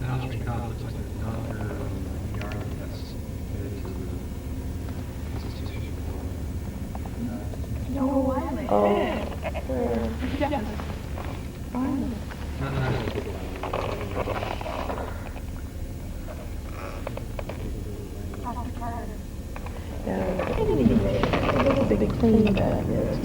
downstream conflicts like the doctor and the architects committed to the institution. No, why am I Yes. Fine. Not as a big one. Yeah, anyway, it's a big clean bag, yes.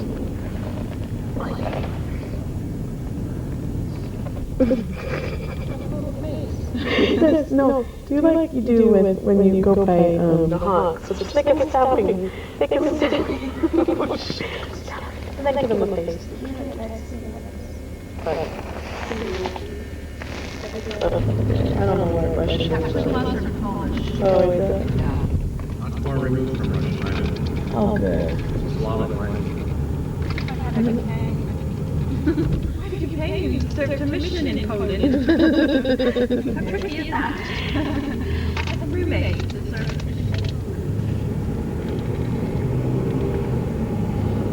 No, do you like you do when you go by the honk? So just make them stopping, make them stopping. And then give them a face. I don't know what Russian is. Oh, is it? Not far removed from Russian either. Oh, good. Slavic language. Why did you pay me to serve commission in Poland? How tricky is that? I have a roommate that serves commission.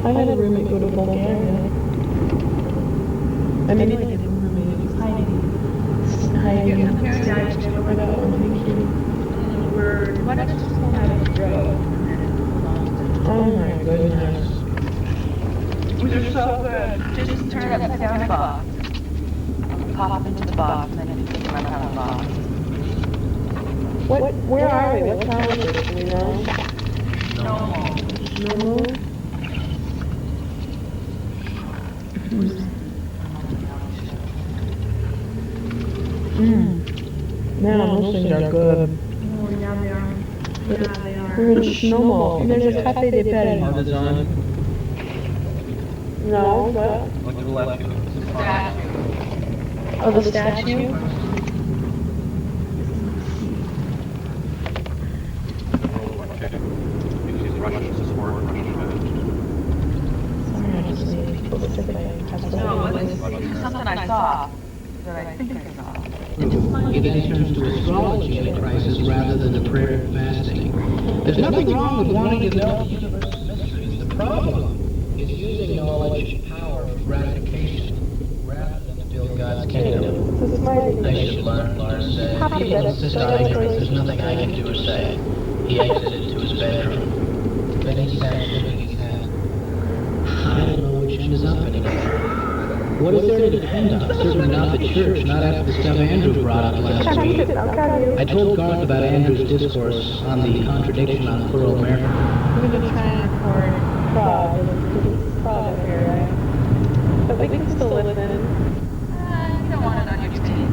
I had a roommate go to Bulgaria. I mean, like a roommate who was hiding. Hiding. Why don't you just pull out of the road? Oh my goodness. These are so good. Just turn it upside down box. Pop into the box and then you can run out of the box. Where are we? What time is it? Do we know? Normal. Normal? Man, those things are good. Oh, yeah, they are. Yeah, they are. We're in Snowball. There's a Cafe de Paris. Artisan. No, what? Look to the left. Statue. Oh, the statue? Okay. Uses Russian support, Russian message. Sorry, I just need people to sit by and have No, it's something I saw that I think I saw. It then turns to astrology in a crisis rather than a prayer and fasting. There's nothing wrong with wanting to know the universe's mysteries. The problem is using knowledge and power for gratification rather than to build God's kingdom. I should learn, Lars said. People insist on ignorance. There's nothing I can do or say. He exited to his bedroom. Then he sat shaking his head. I don't know which end is up anymore. What is there to depend on? Certainly not the church, not after the stuff Andrew brought up last week. I told Garth about Andrew's discourse on the contradiction on plural merit. We're going to try and record Prague. It's Prague here, right? But we can still listen. You don't want it on your screen.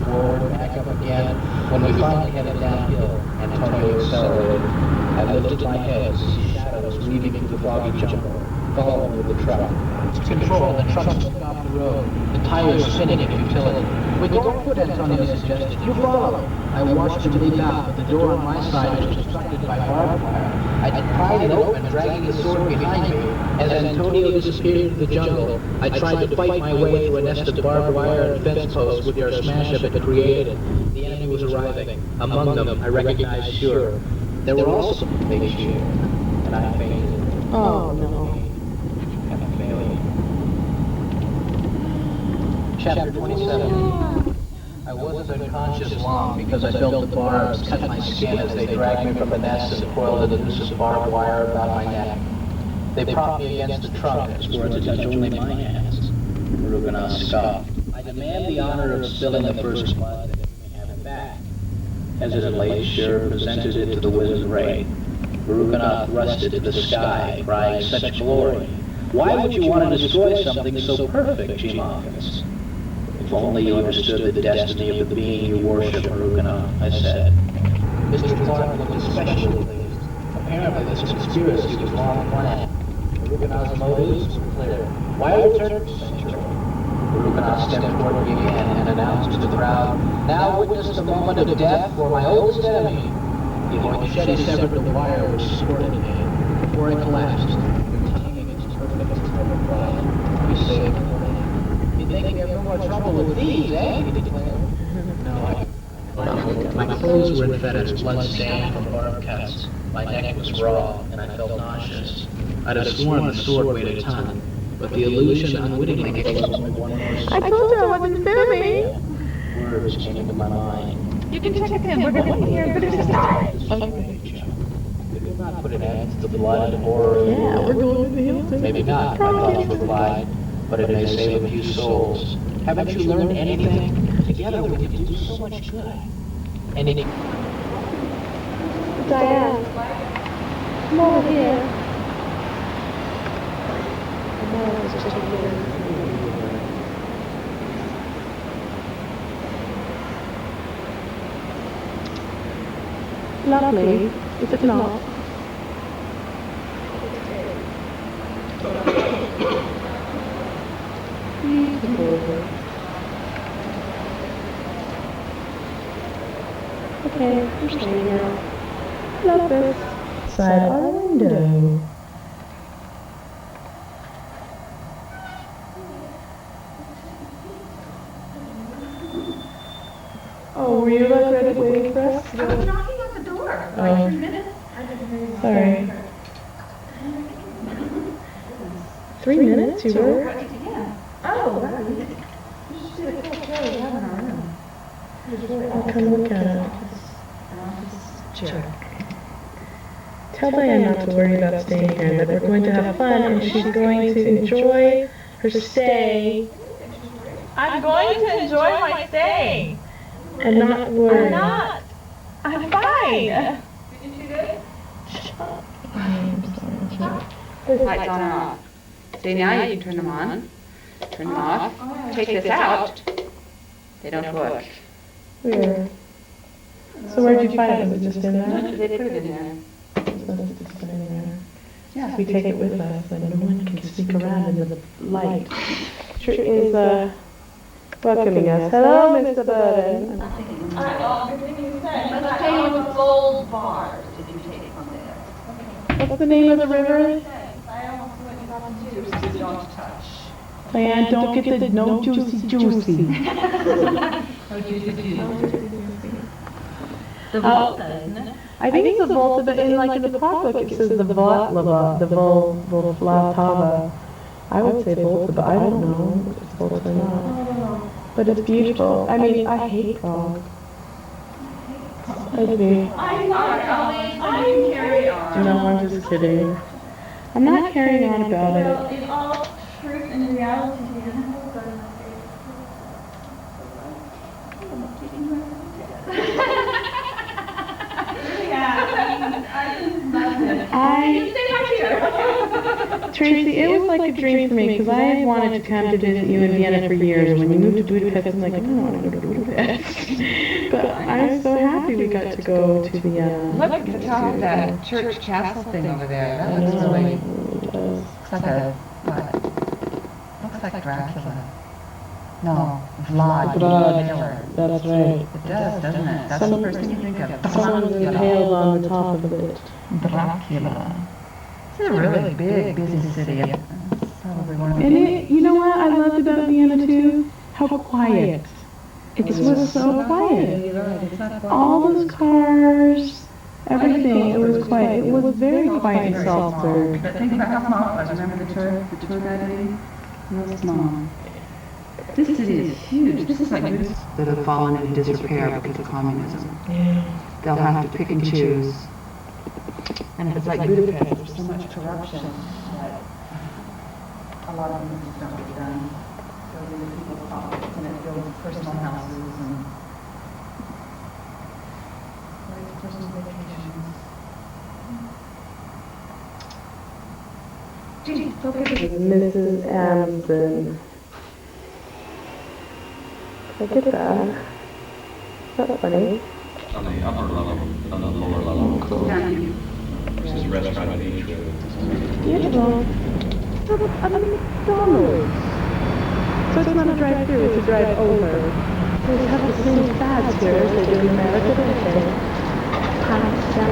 Forward, back up again. When we finally headed downhill, Antonio accelerated. I lifted my head to see shadows weaving through the foggy jungle, following with the truck. Control, the truck slipped off the road, the tires spinning in futility. We go on foot, Antonio suggested. You follow. I watched him leap out, but the door on my side was obstructed by barbed wire. I pried it open, dragging the sword behind me. As Antonio disappeared into the jungle, I tried to fight my way through a nest of barbed wire and fence posts which our smash-up had created. The enemy was arriving. Among them, I recognized Sure. There were also big Sure, and I fainted. Oh, no. And a failure. Chapter 27. I wasn't unconscious long because I felt the barbs cut my skin as they dragged me from the nest and coiled a noose of barbed wire about my neck. They propped me against the trunk as for it to touch only my hands. Ruganov scoffed. I demand the honor of spilling the first blood that it may have it back. Hesitantly, Sure presented it to the wizard Ray. Ruganov thrust it to the sky, crying, "Such glory! Why would you want to destroy something so perfect, Chimofis?" "If only you understood the destiny of the being you worship, Ruganov," I said. Mr. Clark looked especially pleased. Apparently this conspiracy was long planned. Ruganov's motives were clear. Why are the Turks central? Ruganov stepped toward me again and announced to the crowd, "Now witness the moment of death for my oldest enemy." The machete severed the wire which supported me before it collapsed. Your timing is perfect, Mr. Brian. We saved the day. You think we have no more trouble with these, eh? He declared. No, my clothes were in fetters, blood stained from barbed cuts. My neck was raw, and I felt nauseous. I'd have sworn the sword weighed a ton. but the illusion unwittingly gave us one more I told you I wasn't filming. words came into my mind. You can check with him. We're going here in 36 hours. It would not put an end to the blood, horror, and Yeah, we're going with the Hilton. maybe not, my thoughts replied, but it may save a few souls. Haven't you learned anything? Together we can do so much good. Anything. Diane, come over here. Lovely, is it not? Beautiful. Okay, we're staying here. Love this. Side our window. Oh, were you like ready waiting for us? I was knocking on the door for Oh. 3 minutes. Sorry. 3 minutes, you were? Yeah. Oh, wow. You should see the cool show we have in our room. I'll come look at it. Check. Tell Diane not to worry about staying here, that we're going to have fun and she's going to enjoy her stay I'm going to enjoy my stay. and not worry. I'm not. I'm fine. Lights on and off. See, now you can turn them on, turn them off, take this out. They don't work. Weird. So where'd you find it? Was it just in there? They put it in there. So it's just in there. Yeah. If we take it with us, then no one can sneak around in the light. Is welcoming us. Hello, Mr. Burden. Let's pay you with gold bars. Did you take it from there? What's the name of the river? I almost went and got the juice. Don't touch. Diane, don't get the no juicy juicy. No juicy juice. The Volta, isn't it? I think it's the Volta, but in the park book it says the Voltava. I would say Volta, but I don't know if it's Volta or not. But it's beautiful. I mean, I hate Prague. I'd be. I'm sorry, Ellie. I can carry on. No, I'm just kidding. I'm not carrying on about it. In all truth and reality, you don't have to go to Tracy, it was like a dream for me because I had wanted to come to visit you in Vienna for years. When you moved to Budapest, I'm like, I don't want to go to Budapest. But I'm so happy we got to go to Vienna. Look at the top of that church castle thing over there. That looks really, looks like a, what? Looks like Dracula. No, Vlad Miller. That's right. It does, doesn't it? That's the first thing you think of. Someone's impaled on the top of it. Dracula. This is a really big, busy city. It's probably one of the And you know what I loved about Vienna too? How quiet. It was so quiet. You're right, it's not quite- All those cars, everything, it was quiet. It was very quiet in Salzburg. But think about how small it was. Remember the tour guide lady? Real small. This city is huge. This is like that have fallen into disrepair because of communism. Yeah. They'll have to pick and choose. And if it's like Budapest, there's so much corruption that a lot of things just don't get done. Building the people's pockets and it builds personal houses and personal vacations. Gee, so good. Mrs. Amson. Look at that. That's funny. On the upper level, on the lower level. Down here. This is restaurant nature. Beautiful. Look, a McDonald's. So it's not a drive-through, it's a drive-over. They have the same fads here as they do in America, don't they? Pasta,